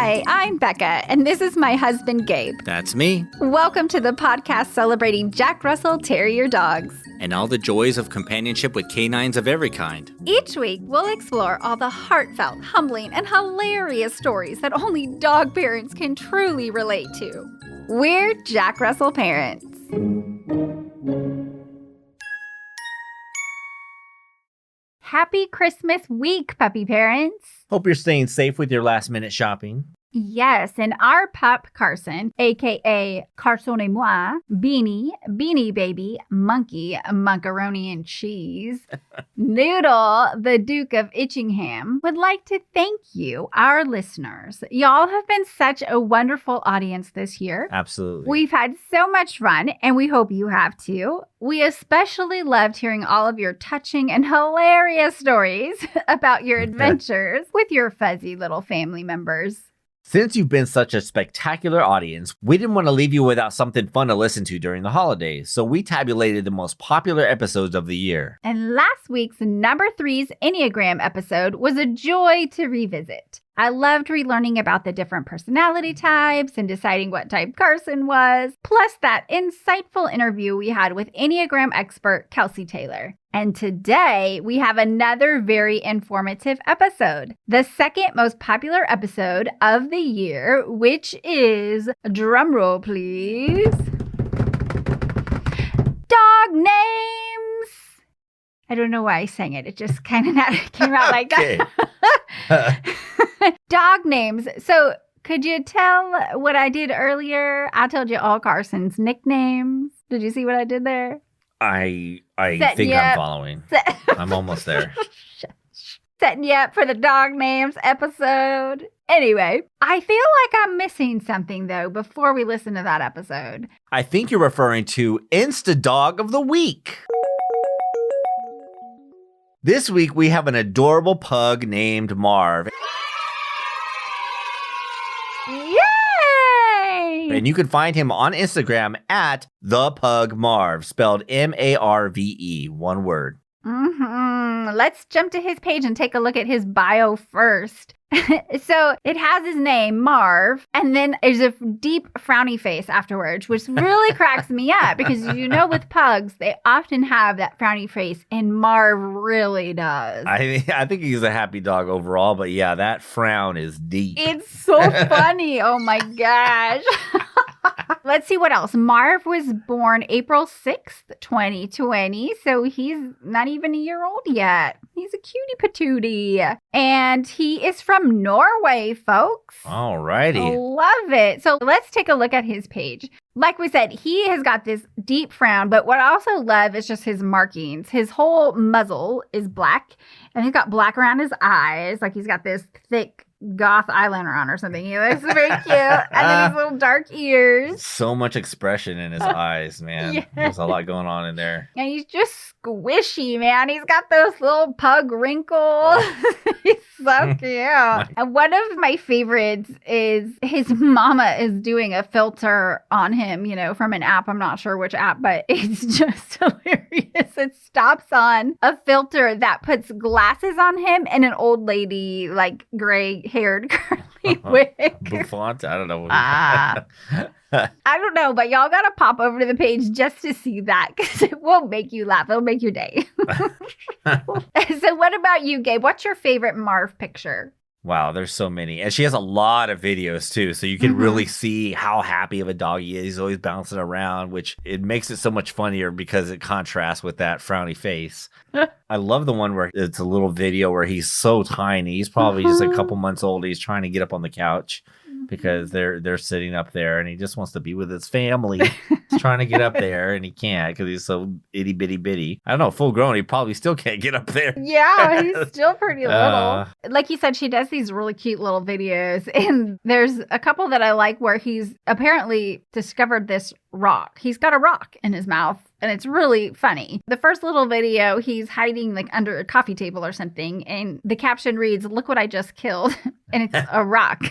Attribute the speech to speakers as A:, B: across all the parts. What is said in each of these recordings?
A: Hi, I'm Becca, and this is my husband, Gabe.
B: That's me.
A: Welcome to the podcast celebrating Jack Russell Terrier dogs.
B: And all the joys of companionship with canines of every kind.
A: Each week, we'll explore all the heartfelt, humbling, and hilarious stories that only dog parents can truly relate to. We're Jack Russell parents. Happy Christmas week, puppy parents.
C: Hope you're staying safe with your last-minute shopping.
A: Yes, and our pup, Carson, a.k.a. Carson et moi, Beanie, Beanie Baby, Monkey, Macaroni and Cheese, Noodle, the Duke of Itchingham, would like to thank you, our listeners. Y'all have been such a wonderful audience this year.
C: Absolutely.
A: We've had so much fun, and we hope you have too. We especially loved hearing all of your touching and hilarious stories about your adventures with your fuzzy little family members.
C: Since you've been such a spectacular audience, we didn't want to leave you without something fun to listen to during the holidays, so we tabulated the most popular episodes of the year.
A: And last week's number 3's Enneagram episode was a joy to revisit. I loved relearning about the different personality types and deciding what type Carson was, plus that insightful interview we had with Enneagram expert Kelsey Taylor. And today, we have another very informative episode, the second most popular episode of the year, which is, drumroll please, dog names. I don't know why I sang it. It just kind of came out like that. Dog names. So could you tell what I did earlier? I told you all Carson's nicknames. Did you see what I did there?
C: I think I'm following. I'm almost there.
A: Setting you up for the dog names episode. Anyway, I feel like I'm missing something, though, before we listen to that episode.
C: I think you're referring to InstaDog of the Week. This week, we have an adorable pug named Marve.
A: Yay!
C: And you can find him on Instagram at the Pug Marve, spelled M-A-R-V-E, one word.
A: Let's jump to his page and take a look at his bio first. So it has his name, Marv, and then there's a deep frowny face afterwards, which really cracks me up because, you know, with pugs, they often have that frowny face, and Marv really does.
C: I think he's a happy dog overall, but yeah, that frown is deep.
A: It's so funny. Oh my gosh. Let's see what else. Marv was born April 6th, 2020, so he's not even a year old yet. He's a cutie patootie. And he is from Norway, folks.
C: Alrighty.
A: Love it. So let's take a look at his page. Like we said, he has got this deep frown, but what I also love is just his markings. His whole muzzle is black, and he's got black around his eyes. Like he's got this thick goth eyeliner on or something. He looks very cute. And then his little dark ears.
C: So much expression in his eyes, man.
A: Yes.
C: There's a lot going on in there.
A: And he's just squishy, man. He's got those little pug wrinkles. He's so cute. And one of my favorites is his mama is doing a filter on him, you know, from an app. I'm not sure which app, but it's just hilarious. It stops on a filter that puts glasses on him and an old lady, like gray-haired curly wig.
C: Bouffant? I don't know.
A: I don't know, but y'all got to pop over to the page just to see that because it will make you laugh. It'll make your day. So what about you, Gabe? What's your favorite Marv picture?
C: Wow, there's so many. And she has a lot of videos, too, so you can really see how happy of a dog he is. He's always bouncing around, which it makes it so much funnier because it contrasts with that frowny face. I love the one where it's a little video where he's so tiny. He's probably just a couple months old. He's trying to get up on the couch because they're sitting up there, and he just wants to be with his family. He's trying to get up there, and he can't because he's so itty bitty bitty. I don't know, full grown, he probably still can't get up there.
A: Yeah, he's still pretty little. Like you said, she does these really cute little videos, and there's a couple that I like where he's apparently discovered this rock. He's got a rock in his mouth, and it's really funny. The first little video, he's hiding like under a coffee table or something, and the caption reads, "Look what I just killed," and it's a rock.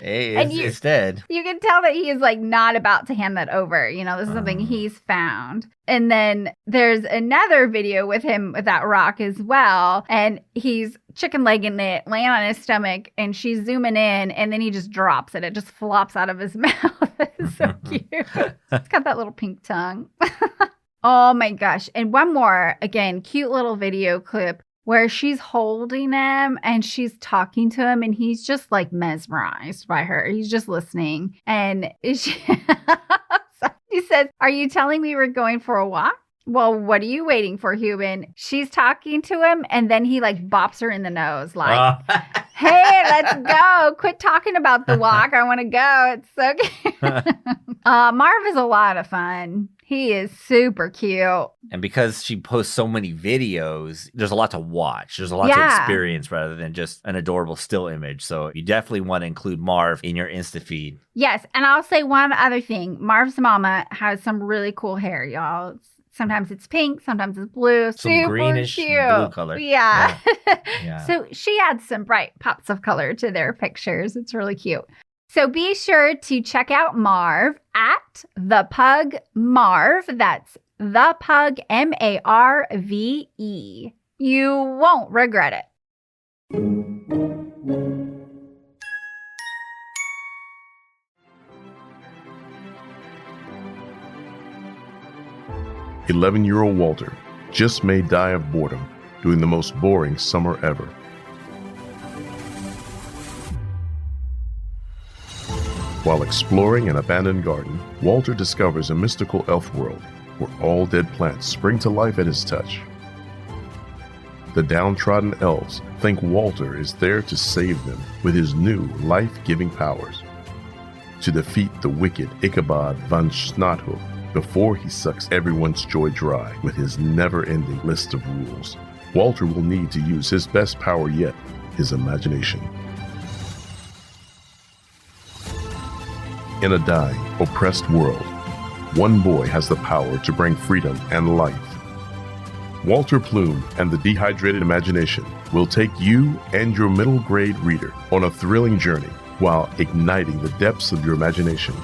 C: Hey,
A: And
C: it's dead.
A: You can tell that he is like not about to hand that over. You know, this is something he's found. And then there's another video with him with that rock as well. And he's chicken legging it, laying on his stomach, and she's zooming in, and then he just drops it. It just flops out of his mouth. It's so cute. It's got that little pink tongue. Oh my gosh. And one more, again, cute little video clip where she's holding him and she's talking to him and he's just like mesmerized by her. He's just listening. And she says, "Are you telling me we're going for a walk? Well, what are you waiting for, human?" She's talking to him and then he like bops her in the nose like, "Hey, let's go. Quit talking about the walk. I want to go." It's so cute. Marv is a lot of fun. He is super cute.
C: And because she posts so many videos, there's a lot to watch. There's a lot to experience rather than just an adorable still image. So you definitely want to include Marv in your Insta feed.
A: Yes. And I'll say one other thing. Marv's mama has some really cool hair, y'all. Sometimes it's pink, sometimes it's blue.
C: Some
A: super
C: greenish
A: cute.
C: blue color.
A: Yeah.
C: Yeah.
A: So she adds some bright pops of color to their pictures. It's really cute. So be sure to check out Marve at the Pug Marve. That's the Pug Marve. You won't regret it.
D: 11-year-old Walter just may die of boredom during the most boring summer ever. While exploring an abandoned garden, Walter discovers a mystical elf world where all dead plants spring to life at his touch. The downtrodden elves think Walter is there to save them with his new life-giving powers, to defeat the wicked Ichabod von Snothoof before he sucks everyone's joy dry with his never-ending list of rules. Walter will need to use his best power yet, his imagination. In a dying, oppressed world, one boy has the power to bring freedom and life. Walter Plume and the Dehydrated Imagination will take you and your middle grade reader on a thrilling journey while igniting the depths of your imagination.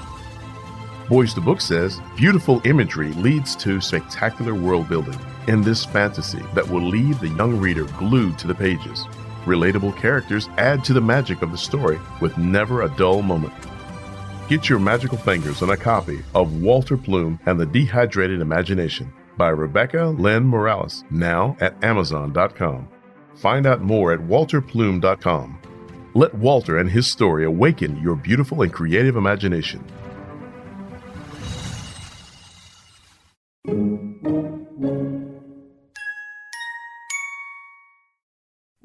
D: Boys to Book says beautiful imagery leads to spectacular world building in this fantasy that will leave the young reader glued to the pages. Relatable characters add to the magic of the story with never a dull moment. Get your magical fingers on a copy of Walter Plume and the Dehydrated Imagination by Rebecca Lynn Morales, now at Amazon.com. Find out more at walterplume.com. Let Walter and his story awaken your beautiful and creative imagination.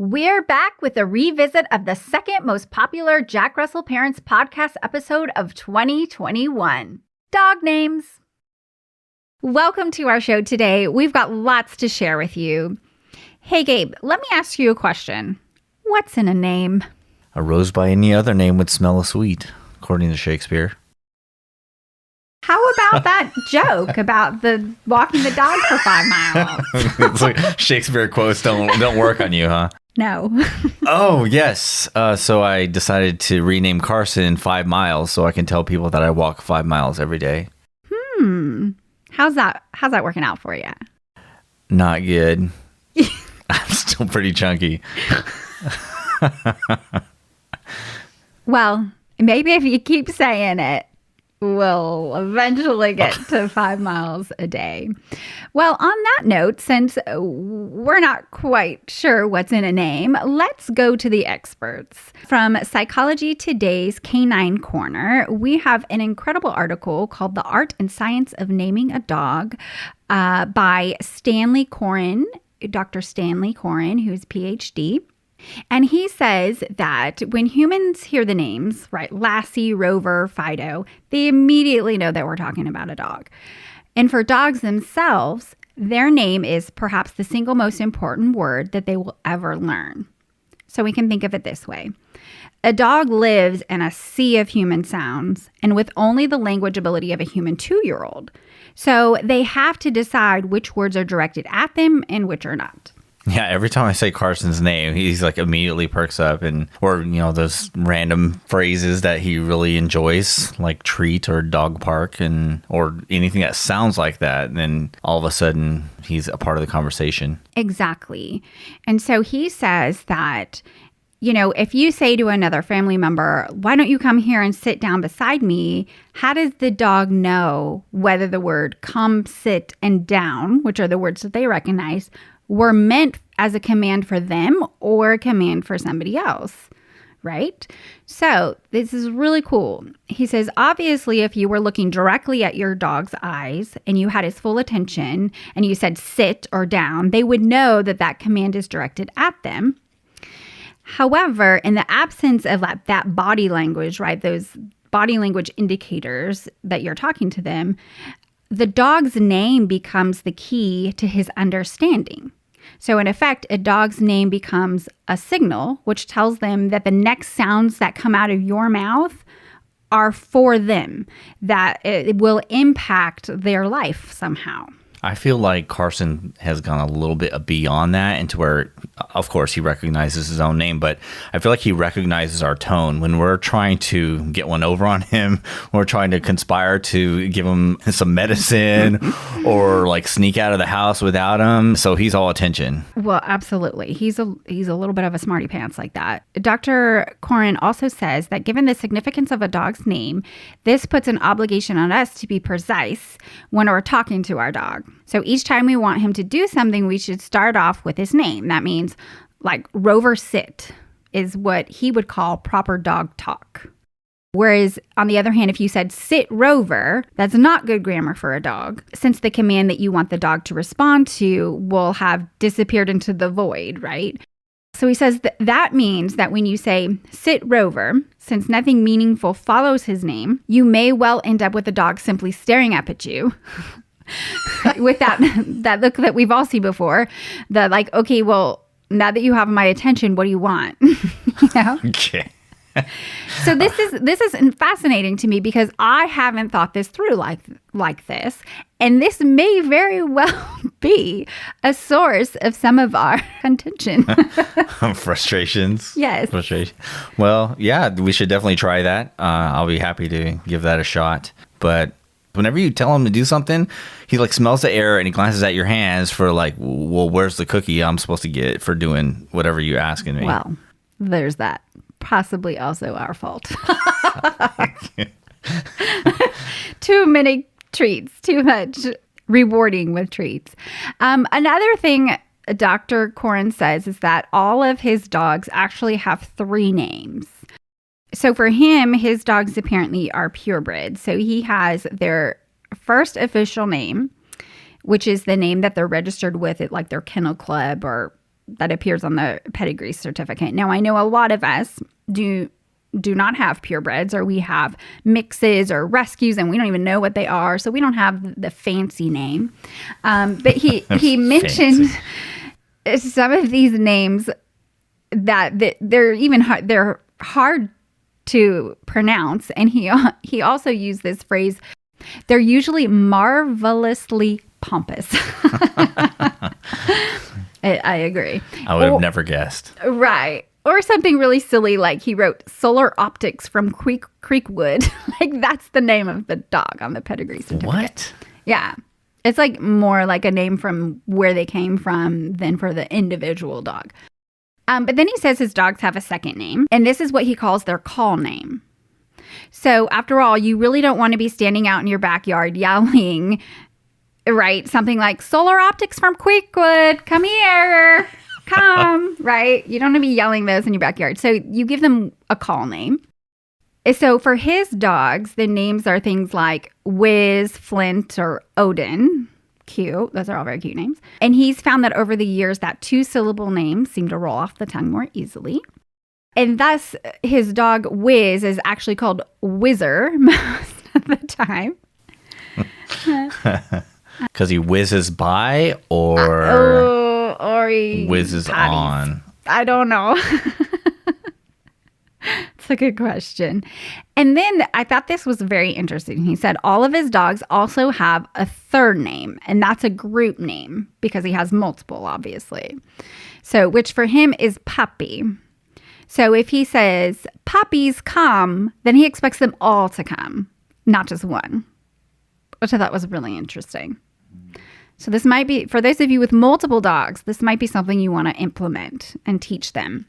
A: We're back with a revisit of the second most popular Jack Russell Parents podcast episode of 2021, Dog Names. Welcome to our show today. We've got lots to share with you. Hey, Gabe, let me ask you a question. What's in a name?
C: A rose by any other name would smell as sweet, according to Shakespeare.
A: How about that joke about the walking the dog for 5 miles?
C: It's like Shakespeare quotes don't work on you, huh?
A: No.
C: Oh, yes. So I decided to rename Carson 5 Miles so I can tell people that I walk 5 miles every day.
A: How's that working out for you?
C: Not good. I'm still pretty chunky.
A: Well, maybe if you keep saying it, we'll eventually get to 5 miles a day. Well, on that note, since we're not quite sure what's in a name, let's go to the experts. From Psychology Today's Canine Corner, we have an incredible article called The Art and Science of Naming a Dog by Stanley Coren, Dr. Stanley Coren, who's PhD. And he says that when humans hear the names, right, Lassie, Rover, Fido, they immediately know that we're talking about a dog. And for dogs themselves, their name is perhaps the single most important word that they will ever learn. So we can think of it this way. A dog lives in a sea of human sounds and with only the language ability of a human 2-year-old. So they have to decide which words are directed at them and which are not.
C: Yeah, every time I say Carson's name, he's like immediately perks up or those random phrases that he really enjoys, like treat or dog park or anything that sounds like that. And then all of a sudden he's a part of the conversation.
A: Exactly. And so he says that, if you say to another family member, why don't you come here and sit down beside me? How does the dog know whether the word come, sit, and down, which are the words that they recognize, were meant as a command for them or a command for somebody else, right? So this is really cool. He says, obviously, if you were looking directly at your dog's eyes and you had his full attention and you said sit or down, they would know that that command is directed at them. However, in the absence of that body language, right, those body language indicators that you're talking to them, the dog's name becomes the key to his understanding. So in effect, a dog's name becomes a signal, which tells them that the next sounds that come out of your mouth are for them, that it will impact their life somehow.
C: I feel like Carson has gone a little bit beyond that into where, of course, he recognizes his own name, but I feel like he recognizes our tone. When we're trying to get one over on him, we're trying to conspire to give him some medicine or like sneak out of the house without him. So he's all attention.
A: Well, absolutely. He's a little bit of a smarty pants like that. Dr. Corin also says that given the significance of a dog's name, this puts an obligation on us to be precise when we're talking to our dog. So each time we want him to do something, we should start off with his name. That means like Rover sit is what he would call proper dog talk. Whereas on the other hand, if you said sit Rover, that's not good grammar for a dog, since the command that you want the dog to respond to will have disappeared into the void, right? So he says that means that when you say sit Rover, since nothing meaningful follows his name, you may well end up with the dog simply staring up at you. With that look that we've all seen before, the like, okay, well, now that you have my attention, what do you want?
C: Okay.
A: So this is fascinating to me because I haven't thought this through like this, and this may very well be a source of some of our contention.
C: Frustrations.
A: Yes.
C: Frustration. Well, yeah, we should definitely try that. I'll be happy to give that a shot. But whenever you tell him to do something, he like smells the air and he glances at your hands for like, well, where's the cookie I'm supposed to get for doing whatever you're asking me?
A: Well, there's that. Possibly also our fault. Too many treats, too much rewarding with treats. Another thing Dr. Corin says is that all of his dogs actually have 3 names. So for him, his dogs apparently are purebred. So he has their first official name, which is the name that they're registered with at like their kennel club or that appears on the pedigree certificate. Now, I know a lot of us do not have purebreds, or we have mixes or rescues and we don't even know what they are. So we don't have the fancy name. But he mentioned some of these names that they're hard to pronounce, and he also used this phrase, they're usually marvelously pompous. I agree.
C: I would have never guessed.
A: Right. Or something really silly like he wrote Solar Optics from Creekwood. Like that's the name of the dog on the pedigree certificate.
C: What?
A: Yeah. It's like more like a name from where they came from than for the individual dog. But then he says his dogs have a second name, and this is what he calls their call name. So after all, you really don't want to be standing out in your backyard yelling, right? Something like Solar Optics from Creekwood, come here, come, right? You don't want to be yelling those in your backyard. So you give them a call name. So for his dogs, the names are things like Wiz, Flint, or Odin. Cute. Those are all very cute names. And he's found that over the years that 2-syllable names seem to roll off the tongue more easily. And thus, his dog Wiz is actually called Whizzer most of the time.
C: Because he whizzes by or
A: he
C: whizzes
A: potties.
C: on?
A: I don't know. It's a good question. And then I thought this was very interesting. He said all of his dogs also have a third name, and that's a group name because he has multiple, obviously. So, which for him is puppy. So if he says, puppies come, then he expects them all to come, not just one, which I thought was really interesting. So this might be, for those of you with multiple dogs, this might be something you want to implement and teach them.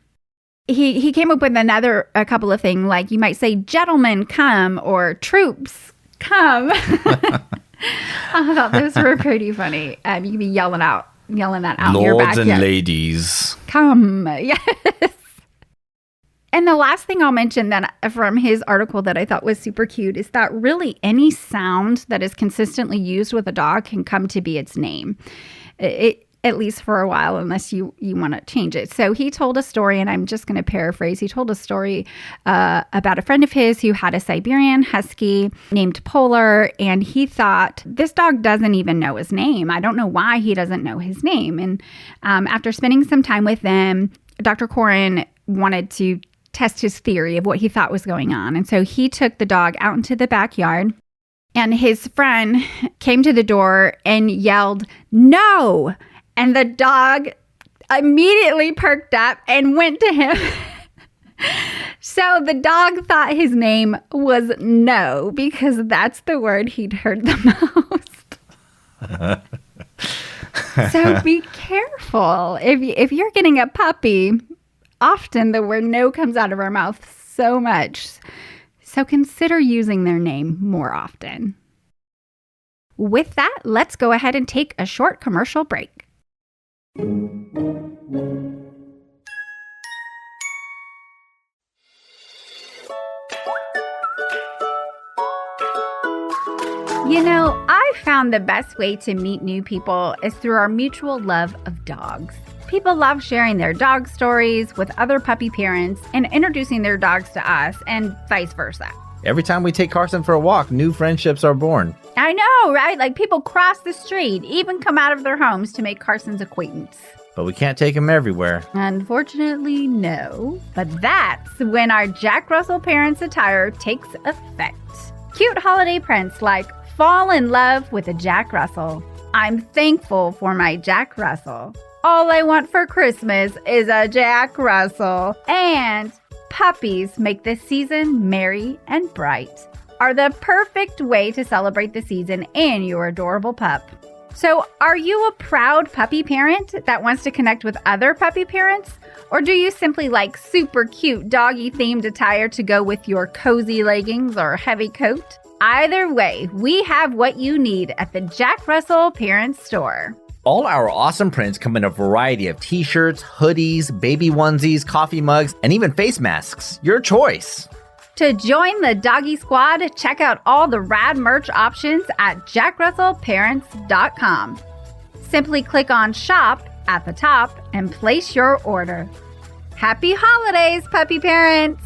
A: He came up with a couple of things, like you might say, gentlemen, come, or troops, come. I thought those were pretty funny. You could be yelling that out in your backyard.
C: Lords and ladies.
A: Come, yes. And the last thing I'll mention that from his article that I thought was super cute is that really any sound that is consistently used with a dog can come to be its name, at least for a while, unless you want to change it. So he told a story, and I'm just going to paraphrase. He told a story about a friend of his who had a Siberian Husky named Polar, and he thought, this dog doesn't even know his name. I don't know why he doesn't know his name. And after spending some time with them, Dr. Corin wanted to test his theory of what he thought was going on. And so he took the dog out into the backyard, and his friend came to the door and yelled, "No!" And the dog immediately perked up and went to him. So the dog thought his name was No, because that's the word he'd heard the most. So be careful. If you're getting a puppy, often the word no comes out of our mouth so much. So consider using their name more often. With that, let's go ahead and take a short commercial break. You know, I found the best way to meet new people is through our mutual love of dogs. People love sharing their dog stories with other puppy parents and introducing their dogs to us, and vice versa.
C: Every time we take Carson for a walk, new friendships are born.
A: I know, right? Like people cross the street, even come out of their homes to make Carson's acquaintance.
C: But we can't take him everywhere.
A: Unfortunately, no. But that's when our Jack Russell Parents attire takes effect. Cute holiday prints like fall in love with a Jack Russell. I'm thankful for my Jack Russell. All I want for Christmas is a Jack Russell. And puppies make the season merry and bright are the perfect way to celebrate the season and your adorable pup. So are you a proud puppy parent that wants to connect with other puppy parents? Or do you simply like super cute doggy themed attire to go with your cozy leggings or heavy coat? Either way, we have what you need at the Jack Russell Parents Store.
C: All our awesome prints come in a variety of t-shirts, hoodies, baby onesies, coffee mugs, and even face masks. Your choice.
A: To join the doggy squad, check out all the rad merch options at jackrussellparents.com. Simply click on shop at the top and place your order. Happy holidays, puppy parents!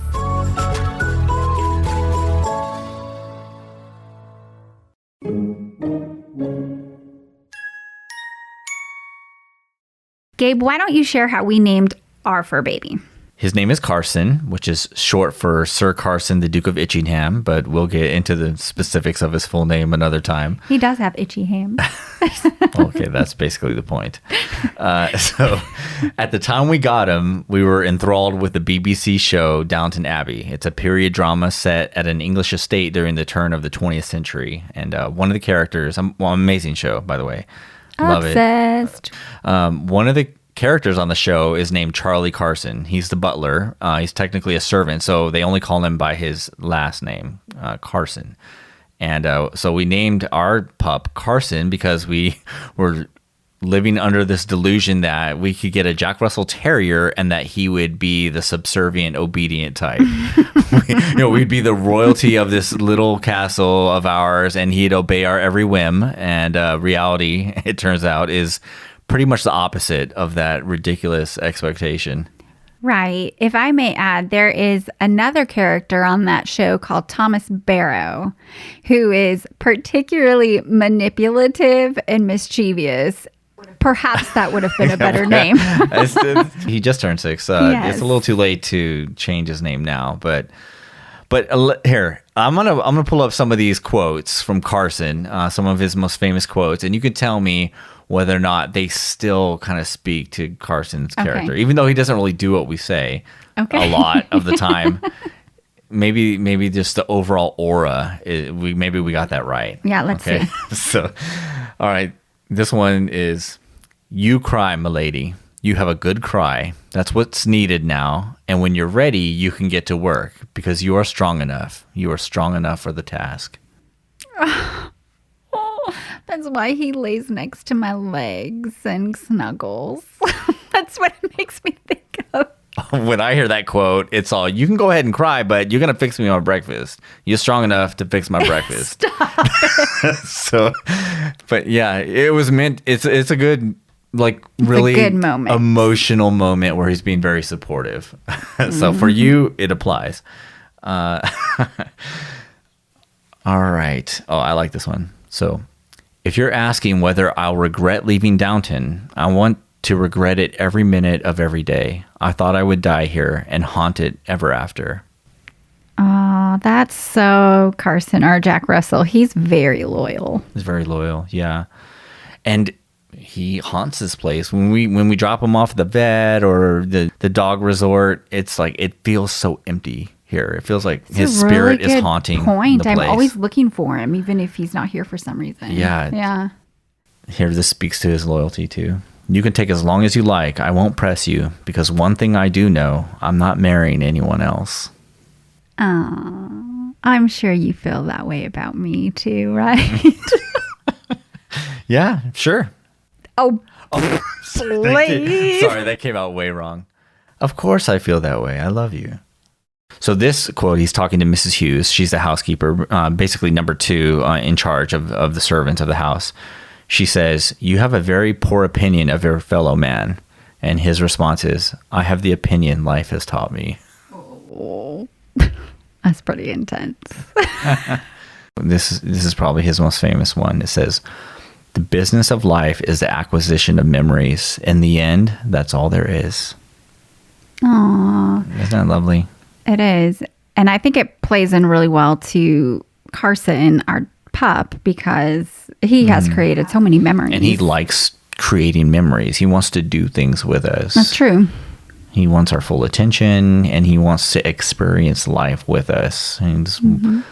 A: Gabe, why don't you share how we named our fur baby?
C: His name is Carson, which is short for Sir Carson, the Duke of Itchingham, but we'll get into the specifics of his full name another time.
A: He does have itchy hands.
C: Okay, that's basically the point. So at the time we got him, we were enthralled with the BBC show Downton Abbey. It's a period drama set at an English estate during the turn of the 20th century. And one of the characters, amazing show, by the way. Love
A: Obsessed.
C: it. One of the characters on the show is named Charlie Carson. He's the butler. He's technically a servant, so they only call him by his last name, Carson. And so we named our pup Carson because we were living under this delusion that we could get a Jack Russell Terrier and that he would be the subservient, obedient type. We'd be the royalty of this little castle of ours, and he'd obey our every whim. And reality, it turns out, is pretty much the opposite of that ridiculous expectation.
A: Right. If I may add, there is another character on that show called Thomas Barrow, who is particularly manipulative and mischievous. Perhaps that would have been a better name.
C: He just turned 6.
A: Yes.
C: It's a little too late to change his name now, but here I'm gonna pull up some of these quotes from Carson, some of his most famous quotes, and you can tell me whether or not they still kind of speak to Carson's character, even though he doesn't really do what we say a lot of the time. Maybe just the overall aura. Maybe we got that right.
A: Yeah, let's see.
C: So, all right, this one is. You cry, milady. You have a good cry. That's what's needed now. And when you're ready, you can get to work because you are strong enough. You are strong enough for the task.
A: Oh, that's why he lays next to my legs and snuggles. That's what it makes me think of.
C: When I hear that quote, it's all, you can go ahead and cry, but you're going to fix me my breakfast. You're strong enough to fix my breakfast.
A: Stop it.
C: So, but yeah, it was meant, it's a good, like really
A: good moment.
C: Emotional moment where he's being very supportive. So for you, it applies. All right. Oh, I like this one. So if you're asking whether I'll regret leaving Downton, I want to regret it every minute of every day. I thought I would die here and haunt it ever after.
A: Oh, that's so Carson or Jack Russell. He's very loyal.
C: He's very loyal. Yeah. And he haunts this place when we drop him off at the vet or the dog resort. It's like it feels so empty here. It feels like his spirit is haunting the place.
A: I'm always looking for him, even if he's not here for some reason.
C: Yeah. Here, this speaks to his loyalty too. You can take as long as you like. I won't press you because one thing I do know: I'm not marrying anyone else.
A: I'm sure you feel that way about me too, right?
C: Yeah, sure.
A: Oh, please.
C: Sorry, that came out way wrong. Of course I feel that way. I love you. So this quote, he's talking to Mrs. Hughes. She's the housekeeper, basically number 2 in charge of the servants of the house. She says, you have a very poor opinion of your fellow man. And his response is, I have the opinion life has taught me.
A: Oh, that's pretty intense.
C: This is probably his most famous one. It says, the business of life is the acquisition of memories. In the end, that's all there is.
A: Aww.
C: Isn't that lovely?
A: It is. And I think it plays in really well to Carson, our pup, because he has created so many memories.
C: And he likes creating memories. He wants to do things with us.
A: That's true.
C: He wants our full attention, and he wants to experience life with us. And he's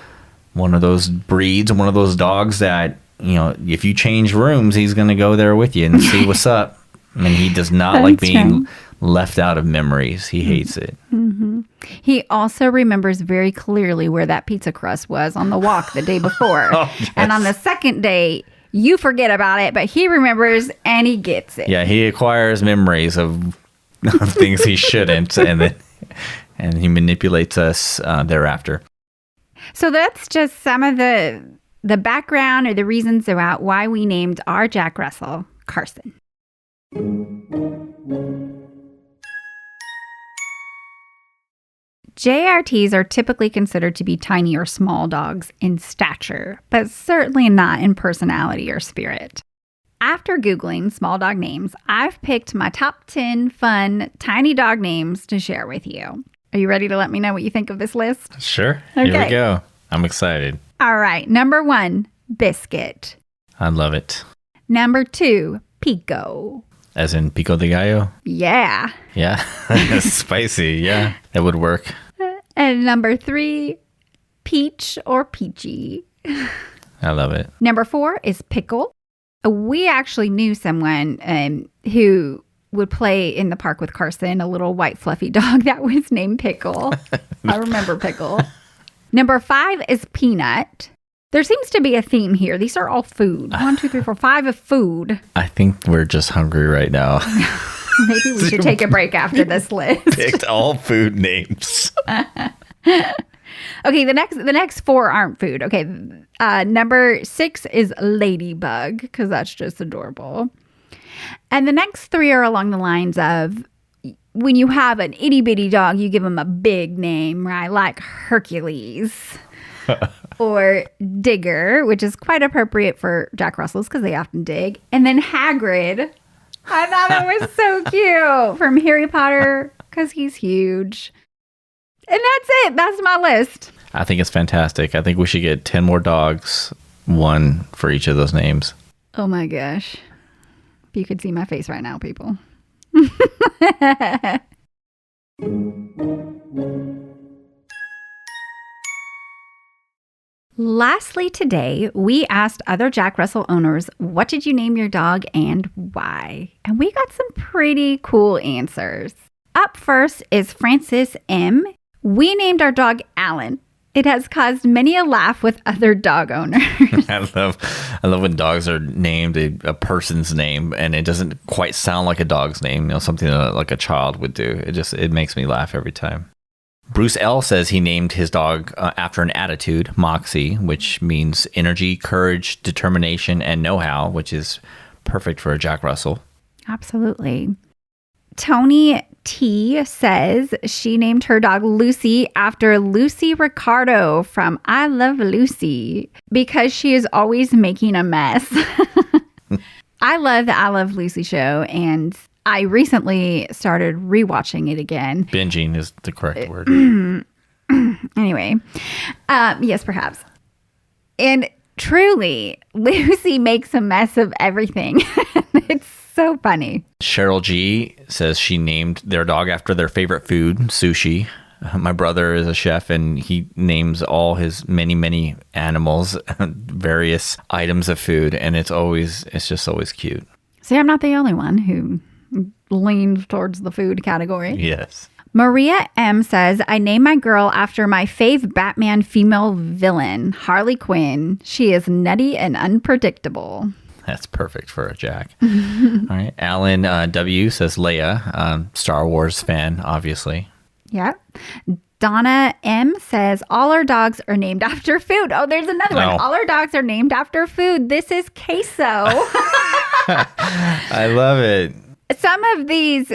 C: one of those breeds, one of those dogs that, you know, if you change rooms, he's going to go there with you and see what's up. And he does not like being left out of memories. He hates it.
A: Mm-hmm. He also remembers very clearly where that pizza crust was on the walk the day before.
C: Yes.
A: And on the second day, you forget about it, but he remembers and he gets it.
C: Yeah, he acquires memories of things he shouldn't, and he manipulates us thereafter.
A: So that's just some of the background or the reasons about why we named our Jack Russell Carson. JRTs are typically considered to be tiny or small dogs in stature, but certainly not in personality or spirit. After Googling small dog names, I've picked my top 10 fun tiny dog names to share with you. Are you ready to let me know what you think of this list?
C: Sure.
A: Okay.
C: Here we go. I'm excited.
A: All right. Number 1, Biscuit.
C: I love it.
A: Number 2, Pico.
C: As in Pico de Gallo?
A: Yeah.
C: Yeah. Spicy. Yeah. That would work.
A: And number 3, Peach or Peachy.
C: I love it.
A: Number 4 is Pickle. We actually knew someone who would play in the park with Carson, a little white fluffy dog that was named Pickle. I remember Pickle. Number 5 is Peanut. There seems to be a theme here. These are all food. 1, 2, 3, 4, 5 of food.
C: I think we're just hungry right now.
A: Maybe we should take a break after this list.
C: Picked all food names.
A: Okay, the next 4 aren't food. Okay, number 6 is Ladybug, because that's just adorable. And the next 3 are along the lines of, when you have an itty bitty dog, you give him a big name, right? Like Hercules or Digger, which is quite appropriate for Jack Russells because they often dig. And then Hagrid, I thought it was so cute from Harry Potter because he's huge. And that's it. That's my list.
C: I think it's fantastic. I think we should get 10 more dogs, one for each of those names.
A: Oh my gosh. If you could see my face right now, people. Lastly, today, we asked other Jack Russell owners, what did you name your dog and why? And we got some pretty cool answers. Up first is Francis M. We named our dog Alan. It has caused many a laugh with other dog owners.
C: I love when dogs are named a person's name and it doesn't quite sound like a dog's name, something that like a child would do. It makes me laugh every time. Bruce L. says he named his dog after an attitude, Moxie, which means energy, courage, determination, and know-how, which is perfect for a Jack Russell.
A: Absolutely. Tony T says she named her dog Lucy after Lucy Ricardo from I Love Lucy because she is always making a mess. I love the I Love Lucy show, and I recently started rewatching it again.
C: Binging is the correct word.
A: Anyway, yes, perhaps. And truly, Lucy makes a mess of everything. It's so funny.
C: Cheryl G says she named their dog after their favorite food, sushi. My brother is a chef and he names all his many animals, various items of food. And it's just always cute.
A: See, I'm not the only one who leans towards the food category.
C: Yes.
A: Maria M says, I named my girl after my fave Batman female villain, Harley Quinn. She is nutty and unpredictable.
C: That's perfect for a Jack. All right. Alan W says Leia, Star Wars fan, obviously.
A: Yeah. Donna M says, all our dogs are named after food. Oh, there's another one. All our dogs are named after food. This is queso.
C: I love it.
A: Some of these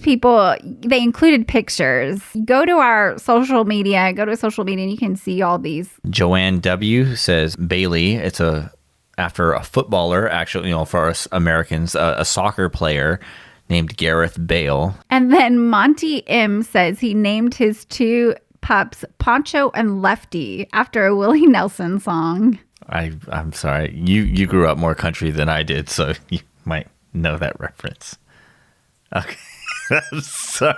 A: people, they included pictures. Go to our social media and you can see all these.
C: Joanne W says Bailey. It's after a footballer, actually, for us Americans, a soccer player named Gareth Bale.
A: And then Monty M says he named his two pups Poncho and Lefty after a Willie Nelson song.
C: I'm sorry. You grew up more country than I did, so you might know that reference. Okay. I'm sorry.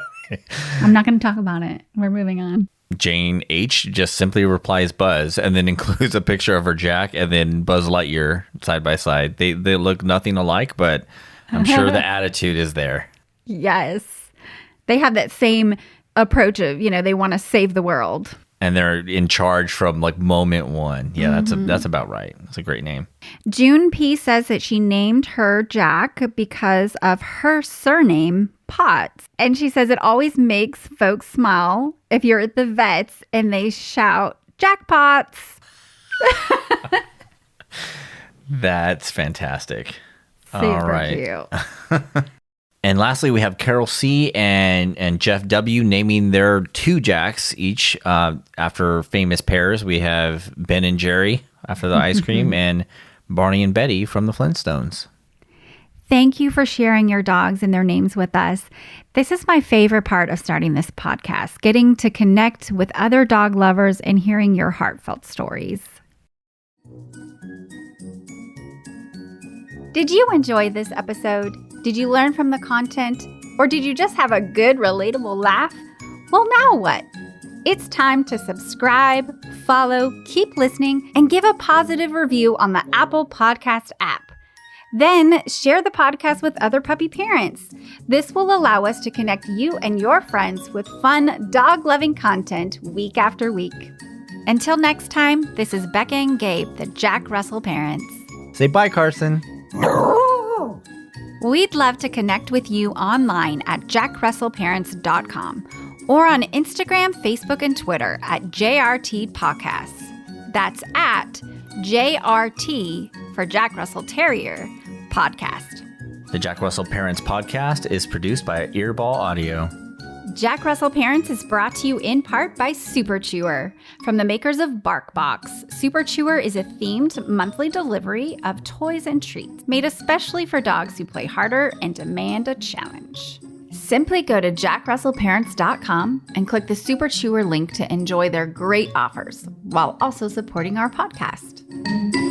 A: I'm not going to talk about it. We're moving on.
C: Jane H just simply replies Buzz and then includes a picture of her Jack and then Buzz Lightyear side by side. They look nothing alike, but I'm sure the attitude is there.
A: Yes. They have that same approach of, they want to save the world.
C: And they're in charge from like moment one. Yeah, that's about right. That's a great name.
A: June P says that she named her Jack because of her surname, Potts. And she says it always makes folks smile if you're at the vets and they shout, jackpots.
C: That's fantastic.
A: Super
C: all right.
A: Cute.
C: And lastly, we have Carol C. and Jeff W. naming their two Jacks each after famous pairs. We have Ben and Jerry after the ice cream and Barney and Betty from the Flintstones.
A: Thank you for sharing your dogs and their names with us. This is my favorite part of starting this podcast, getting to connect with other dog lovers and hearing your heartfelt stories. Did you enjoy this episode? Did you learn from the content? Or did you just have a good, relatable laugh? Well, now what? It's time to subscribe, follow, keep listening, and give a positive review on the Apple Podcast app. Then share the podcast with other puppy parents. This will allow us to connect you and your friends with fun, dog-loving content week after week. Until next time, this is Becca and Gabe, the Jack Russell parents.
C: Say bye, Carson.
A: We'd love to connect with you online at jackrussellparents.com or on Instagram, Facebook, and Twitter at JRT Podcasts. That's at JRT for Jack Russell Terrier Podcast.
C: The Jack Russell Parents Podcast is produced by Earball Audio.
A: Jack Russell Parents is brought to you in part by Super Chewer. From the makers of BarkBox, Super Chewer is a themed monthly delivery of toys and treats made especially for dogs who play harder and demand a challenge. Simply go to jackrussellparents.com and click the Super Chewer link to enjoy their great offers while also supporting our podcast.